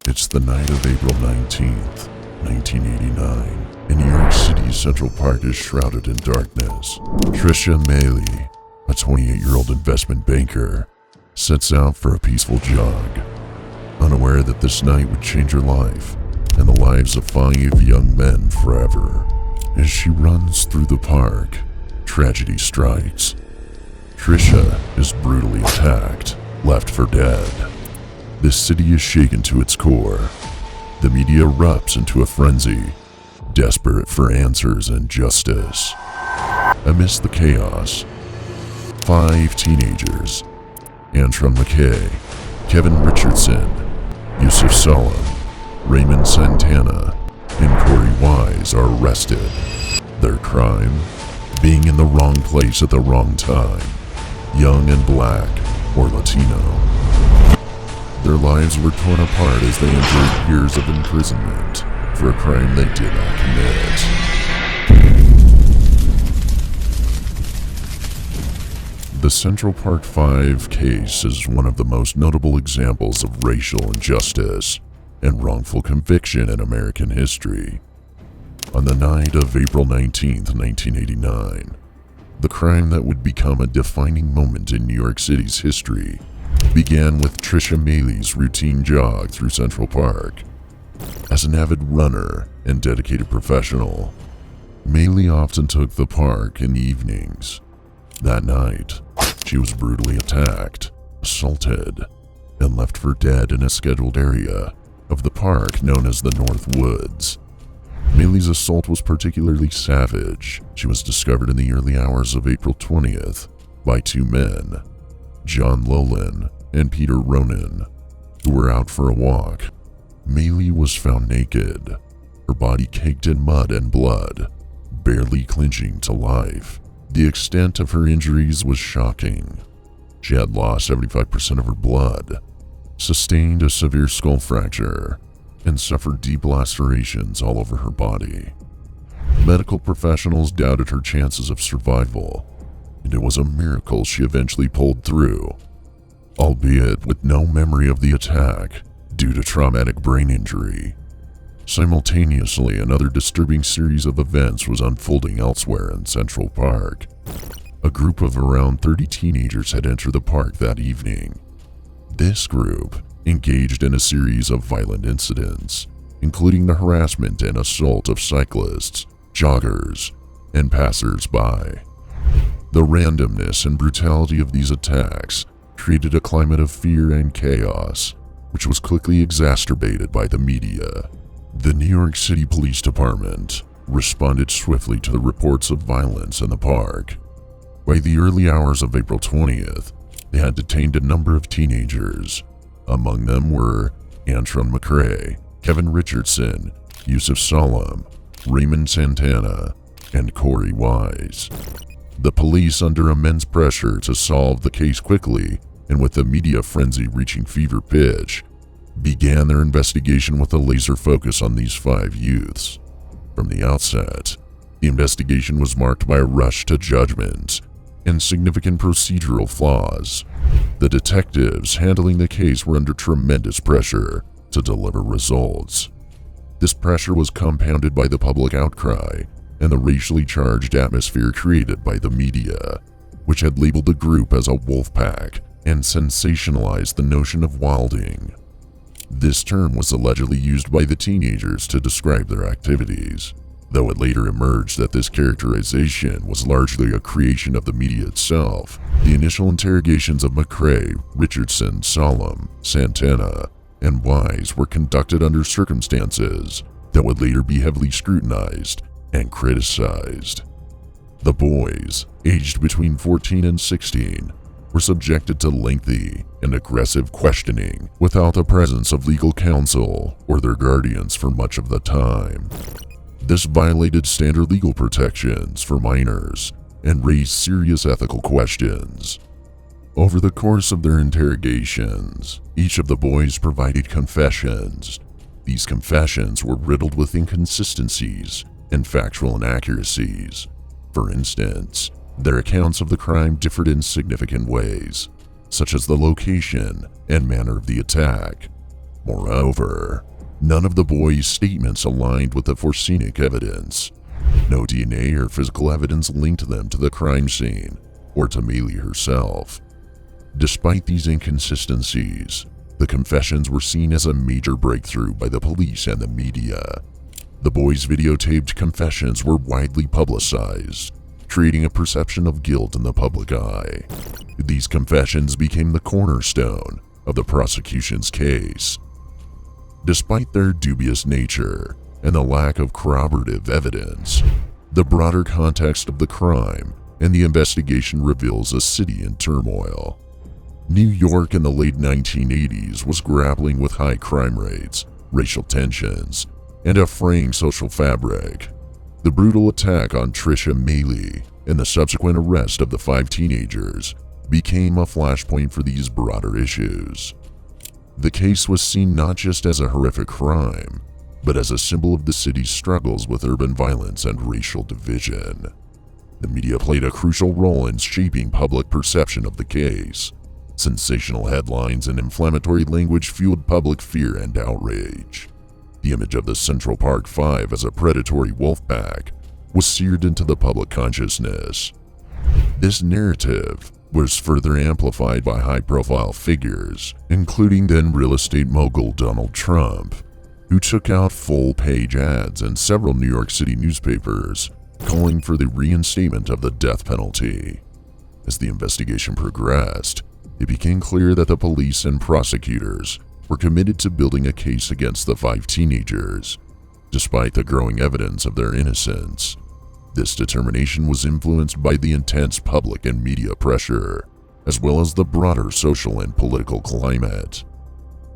It's the night of April 19th, 1989, and New York City's Central Park is shrouded in darkness. Tricia Mailey, a 28-year-old investment banker, sets out for a peaceful jog, unaware that this night would change her life and the lives of 5 young men forever. As she runs through the park, tragedy strikes. Tricia is brutally attacked, left for dead. The city is shaken to its core. The media erupts into a frenzy, desperate for answers and justice. Amidst the chaos, 5 teenagers, Antron McKay, Kevin Richardson, Yusuf Salem, Raymond Santana, and Corey Wise are arrested. Their crime? Being in the wrong place at the wrong time, young and black or Latino. Their lives were torn apart as they endured years of imprisonment for a crime they did not commit. The Central Park 5 case is one of the most notable examples of racial injustice and wrongful conviction in American history. On the night of April 19th, 1989, the crime that would become a defining moment in New York City's history began with Tricia Mailey's routine jog through Central Park. As an avid runner and dedicated professional, Mailey often took the park in the evenings. That night, she was brutally attacked, assaulted, and left for dead in a scheduled area of the park known as the North Woods. Mailey's assault was particularly savage. She was discovered in the early hours of April 20th by 2 men, John Lowland and Peter Ronan, who were out for a walk. Mailey was found naked, her body caked in mud and blood, barely clinging to life. The extent of her injuries was shocking. She had lost 75% of her blood, sustained a severe skull fracture, and suffered deep lacerations all over her body. Medical professionals doubted her chances of survival, and it was a miracle she eventually pulled through, albeit with no memory of the attack due to traumatic brain injury. Simultaneously, another disturbing series of events was unfolding elsewhere in Central Park. A group of around 30 teenagers had entered the park that evening. This group engaged in a series of violent incidents, including the harassment and assault of cyclists, joggers, and passers-by. The randomness and brutality of these attacks created a climate of fear and chaos, which was quickly exacerbated by the media. The New York City Police Department responded swiftly to the reports of violence in the park. By the early hours of April 20th, they had detained a number of teenagers. Among them were Antron McKay, Kevin Richardson, Yusuf Salem, Raymond Santana, and Corey Wise. The police, under immense pressure to solve the case quickly and with the media frenzy reaching fever pitch, began their investigation with a laser focus on these 5 youths. From the outset, the investigation was marked by a rush to judgment and significant procedural flaws. The detectives handling the case were under tremendous pressure to deliver results. This pressure was compounded by the public outcry and the racially charged atmosphere created by the media, which had labeled the group as a wolf pack and sensationalized the notion of wilding. This term was allegedly used by the teenagers to describe their activities, though it later emerged that this characterization was largely a creation of the media itself. The initial interrogations of McKay, Richardson, Salem, Santana, and Wise were conducted under circumstances that would later be heavily scrutinized and criticized. The boys, aged between 14 and 16, were subjected to lengthy and aggressive questioning without the presence of legal counsel or their guardians for much of the time. This violated standard legal protections for minors and raised serious ethical questions. Over the course of their interrogations, each of the boys provided confessions. These confessions were riddled with inconsistencies and factual inaccuracies. For instance, their accounts of the crime differed in significant ways, such as the location and manner of the attack. Moreover, none of the boys' statements aligned with the forensic evidence. No DNA or physical evidence linked them to the crime scene or to Maile herself. Despite these inconsistencies, the confessions were seen as a major breakthrough by the police and the media. The boys' videotaped confessions were widely publicized, creating a perception of guilt in the public eye. These confessions became the cornerstone of the prosecution's case. Despite their dubious nature and the lack of corroborative evidence, the broader context of the crime and the investigation reveals a city in turmoil. New York in the late 1980s was grappling with high crime rates, racial tensions, and a fraying social fabric. The brutal attack on Tricia Maile and the subsequent arrest of the 5 teenagers became a flashpoint for these broader issues. The case was seen not just as a horrific crime, but as a symbol of the city's struggles with urban violence and racial division. The media played a crucial role in shaping public perception of the case. Sensational headlines and inflammatory language fueled public fear and outrage. The image of the Central Park Five as a predatory wolf pack was seared into the public consciousness. This narrative was further amplified by high-profile figures, including then real estate mogul Donald Trump, who took out full-page ads in several New York City newspapers calling for the reinstatement of the death penalty. As the investigation progressed, it became clear that the police and prosecutors were committed to building a case against the 5 teenagers, despite the growing evidence of their innocence. This determination was influenced by the intense public and media pressure, as well as the broader social and political climate.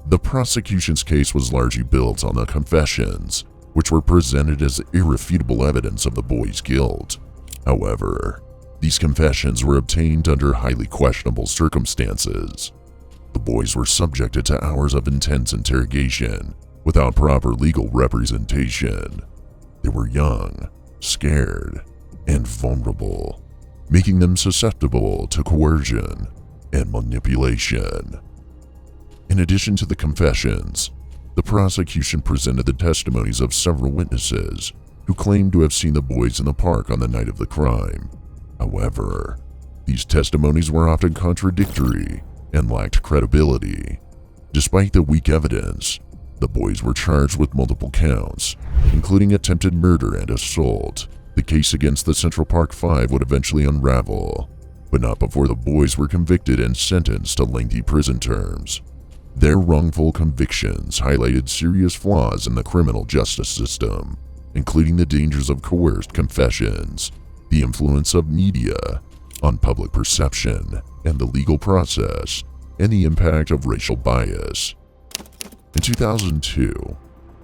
The prosecution's case was largely built on the confessions, which were presented as irrefutable evidence of the boys' guilt. However, these confessions were obtained under highly questionable circumstances. The boys were subjected to hours of intense interrogation without proper legal representation. They were young, scared, and vulnerable, making them susceptible to coercion and manipulation. In addition to the confessions, the prosecution presented the testimonies of several witnesses who claimed to have seen the boys in the park on the night of the crime. However, these testimonies were often contradictory and lacked credibility. Despite the weak evidence, the boys were charged with multiple counts, including attempted murder and assault. The case against the Central Park Five would eventually unravel, but not before the boys were convicted and sentenced to lengthy prison terms. Their wrongful convictions highlighted serious flaws in the criminal justice system, including the dangers of coerced confessions, the influence of media on public perception and the legal process, and the impact of racial bias. In 2002,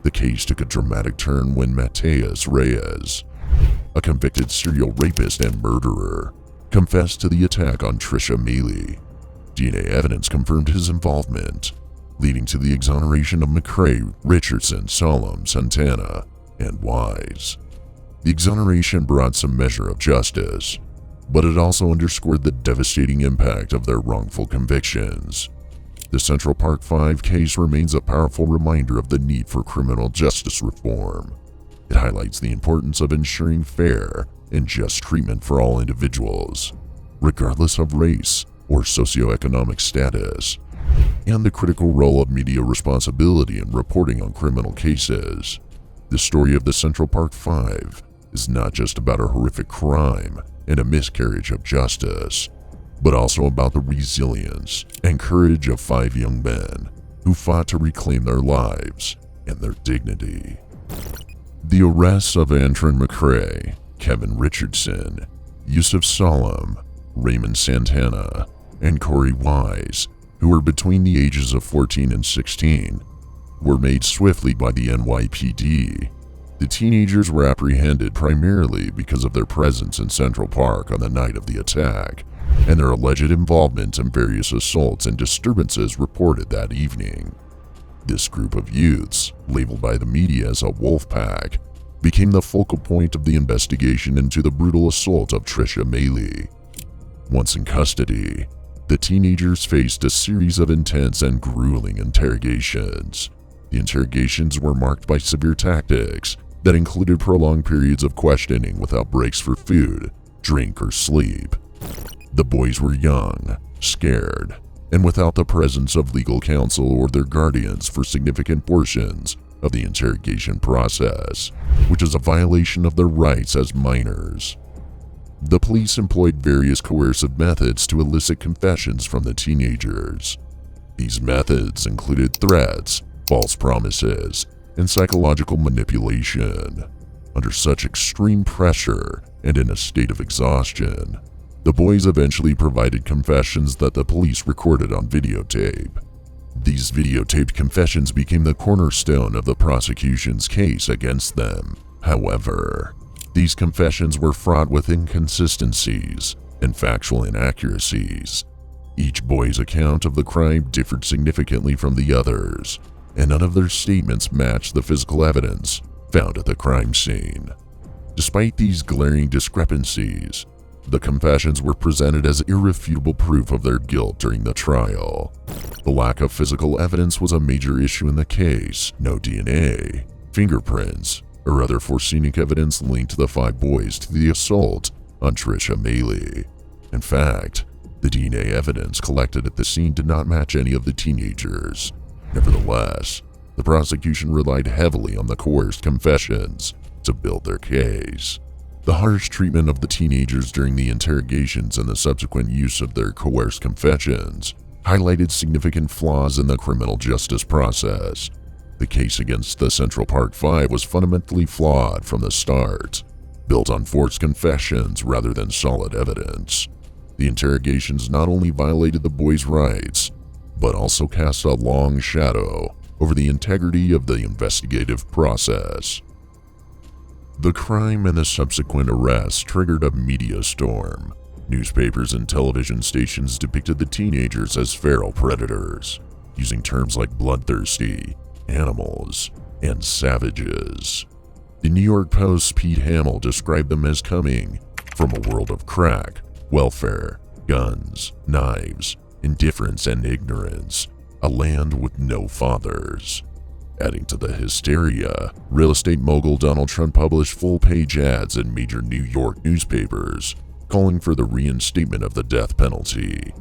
the case took a dramatic turn when Matias Reyes, a convicted serial rapist and murderer, confessed to the attack on Tricia Maile. DNA evidence confirmed his involvement, leading to the exoneration of McCrae, Richardson, Solomon, Santana, and Wise. The exoneration brought some measure of justice, but it also underscored the devastating impact of their wrongful convictions. The Central Park Five case remains a powerful reminder of the need for criminal justice reform. It highlights the importance of ensuring fair and just treatment for all individuals, regardless of race or socioeconomic status, and the critical role of media responsibility in reporting on criminal cases. The story of the Central Park Five is not just about a horrific crime and a miscarriage of justice, but also about the resilience and courage of 5 young men who fought to reclaim their lives and their dignity. The arrests of Antron McCrae, Kevin Richardson, Yusuf Salem, Raymond Santana, and Corey Wise, who were between the ages of 14 and 16, were made swiftly by the NYPD. The teenagers were apprehended primarily because of their presence in Central Park on the night of the attack, and their alleged involvement in various assaults and disturbances reported that evening. This group of youths, labeled by the media as a wolf pack, became the focal point of the investigation into the brutal assault of Tricia Maile. Once in custody, the teenagers faced a series of intense and grueling interrogations, The interrogations were marked by severe tactics that included prolonged periods of questioning without breaks for food, drink, or sleep. The boys were young, scared, and without the presence of legal counsel or their guardians for significant portions of the interrogation process, which is a violation of their rights as minors. The police employed various coercive methods to elicit confessions from the teenagers. These methods included threats, false promises, and psychological manipulation. Under such extreme pressure and in a state of exhaustion, the boys eventually provided confessions that the police recorded on videotape. These videotaped confessions became the cornerstone of the prosecution's case against them. However, these confessions were fraught with inconsistencies and factual inaccuracies. Each boy's account of the crime differed significantly from the others, and none of their statements matched the physical evidence found at the crime scene. Despite these glaring discrepancies, the confessions were presented as irrefutable proof of their guilt during the trial. The lack of physical evidence was a major issue in the case. No DNA, fingerprints, or other forensic evidence linked the 5 boys to the assault on Trisha Meili. In fact, the DNA evidence collected at the scene did not match any of the teenagers. Nevertheless, the prosecution relied heavily on the coerced confessions to build their case. The harsh treatment of the teenagers during the interrogations and the subsequent use of their coerced confessions highlighted significant flaws in the criminal justice process. The case against the Central Park Five was fundamentally flawed from the start, built on forced confessions rather than solid evidence. The interrogations not only violated the boys' rights, but also cast a long shadow over the integrity of the investigative process. The crime and the subsequent arrests triggered a media storm. Newspapers and television stations depicted the teenagers as feral predators, using terms like bloodthirsty, animals, and savages. The New York Post's Pete Hamill described them as coming from a world of crack, welfare, guns, knives, indifference, and ignorance, a land with no fathers. Adding to the hysteria, real estate mogul Donald Trump published full-page ads in major New York newspapers calling for the reinstatement of the death penalty.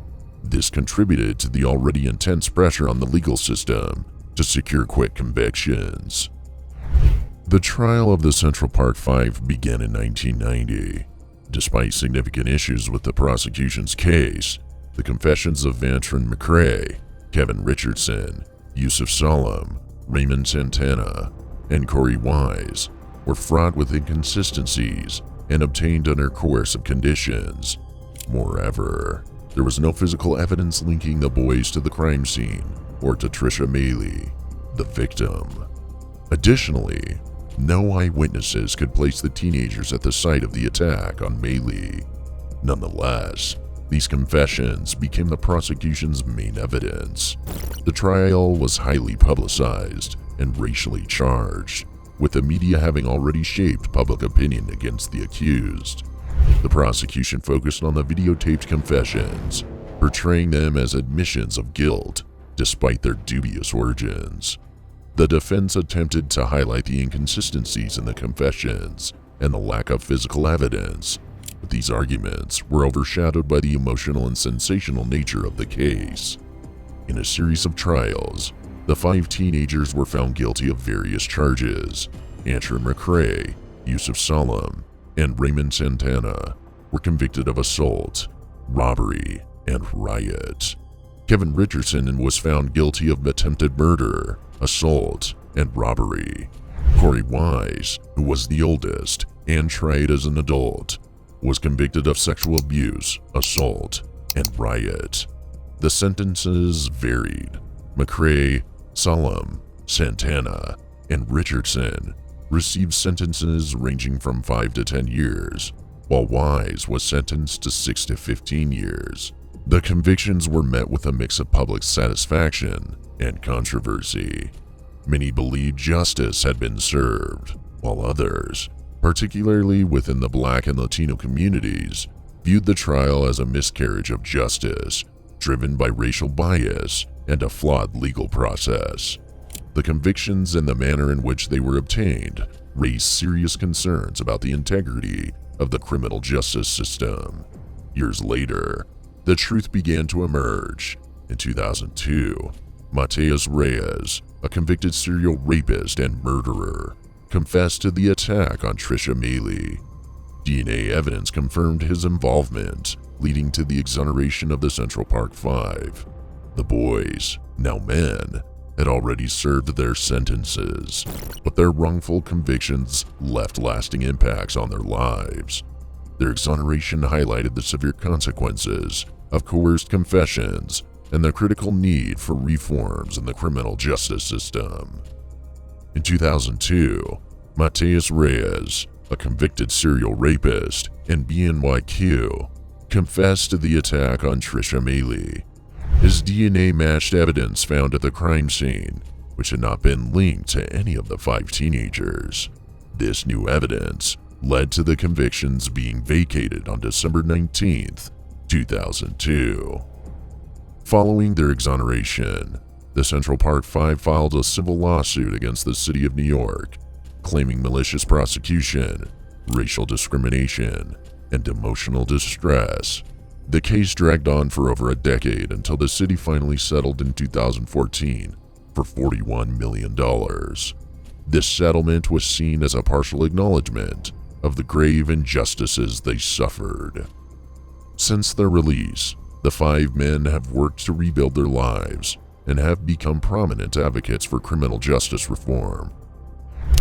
This contributed to the already intense pressure on the legal system to secure quick convictions. The trial of the Central Park Five began in 1990. Despite significant issues with the prosecution's case, the confessions of Vantran McCray, Kevin Richardson, Yusuf Salem, Raymond Santana, and Corey Wise were fraught with inconsistencies and obtained under coercive conditions. Moreover, there was no physical evidence linking the boys to the crime scene or to Trisha Meili, the victim. Additionally, no eyewitnesses could place the teenagers at the site of the attack on Meili. Nonetheless, these confessions became the prosecution's main evidence. The trial was highly publicized and racially charged, with the media having already shaped public opinion against the accused. The prosecution focused on the videotaped confessions, portraying them as admissions of guilt despite their dubious origins. The defense attempted to highlight the inconsistencies in the confessions and the lack of physical evidence, but these arguments were overshadowed by the emotional and sensational nature of the case. In a series of trials, the 5 teenagers were found guilty of various charges. Vantran McCray, Yusuf Salem, and Raymond Santana were convicted of assault, robbery, and riot. Kevin Richardson was found guilty of attempted murder, assault, and robbery. Corey Wise, who was the oldest and tried as an adult, was convicted of sexual abuse, assault, and riot. The sentences varied. McCray, Salem, Santana, and Richardson received sentences ranging from 5 to 10 years, while Wise was sentenced to 6 to 15 years. The convictions were met with a mix of public satisfaction and controversy. Many believed justice had been served, while others, particularly within the Black and Latino communities, viewed the trial as a miscarriage of justice, driven by racial bias and a flawed legal process. The convictions and the manner in which they were obtained raised serious concerns about the integrity of the criminal justice system. Years later, the truth began to emerge. In 2002, Mateus Reyes, a convicted serial rapist and murderer, confessed to the attack on Trisha Meili. DNA evidence confirmed his involvement, leading to the exoneration of the Central Park Five. The boys, now men, had already served their sentences, but their wrongful convictions left lasting impacts on their lives. Their exoneration highlighted the severe consequences of coerced confessions and the critical need for reforms in the criminal justice system. In 2002, Mateus Reyes, a convicted serial rapist and BNYQ, confessed to the attack on Trisha Meili. His DNA matched evidence found at the crime scene, which had not been linked to any of the 5 teenagers. This new evidence led to the convictions being vacated on December 19, 2002. Following their exoneration, the Central Park Five filed a civil lawsuit against the city of New York, claiming malicious prosecution, racial discrimination, and emotional distress. The case dragged on for over a decade until the city finally settled in 2014 for $41 million. This settlement was seen as a partial acknowledgement of the grave injustices they suffered. Since their release, the 5 men have worked to rebuild their lives and have become prominent advocates for criminal justice reform.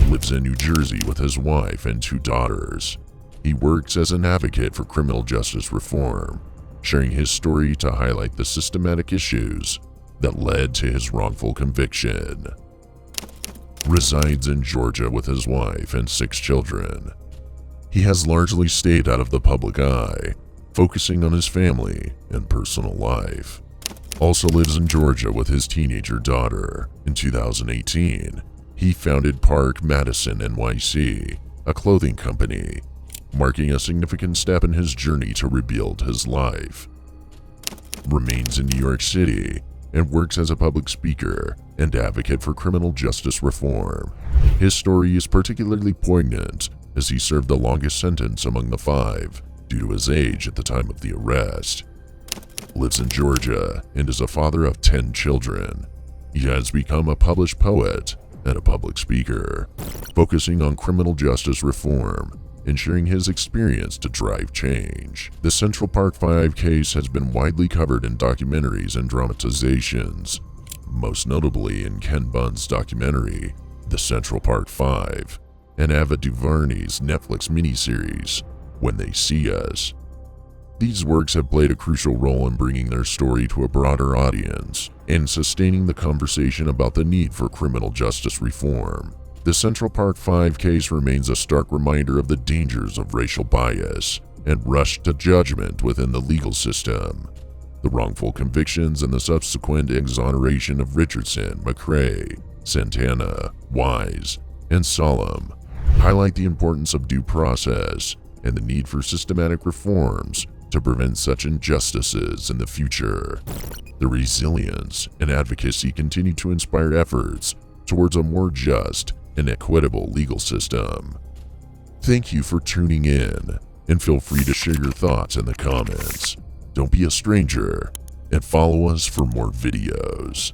He lives in New Jersey with his wife and 2 daughters. He works as an advocate for criminal justice reform, sharing his story to highlight the systematic issues that led to his wrongful conviction. Resides in Georgia with his wife and 6 children. He has largely stayed out of the public eye, focusing on his family and personal life. Also lives in Georgia with his teenager daughter. In 2018, he founded Park Madison NYC, a clothing company, marking a significant step in his journey to rebuild his life. Remains in New York City and works as a public speaker and advocate for criminal justice reform. His story is particularly poignant as he served the longest sentence among the 5 due to his age at the time of the arrest. Lives in Georgia and is a father of 10 children. He has become a published poet and a public speaker, focusing on criminal justice reform and sharing his experience to drive change. The Central Park Five case has been widely covered in documentaries and dramatizations, most notably in Ken Bunn's documentary, The Central Park Five, and Ava DuVernay's Netflix miniseries, When They See Us. These works have played a crucial role in bringing their story to a broader audience and sustaining the conversation about the need for criminal justice reform. The Central Park Five case remains a stark reminder of the dangers of racial bias and rush to judgment within the legal system. The wrongful convictions and the subsequent exoneration of Richardson, McRae, Santana, Wise, and Solem highlight the importance of due process and the need for systematic reforms to prevent such injustices in the future. The resilience and advocacy continue to inspire efforts towards a more just and equitable legal system. Thank you for tuning in, and feel free to share your thoughts in the comments. Don't be a stranger, and follow us for more videos.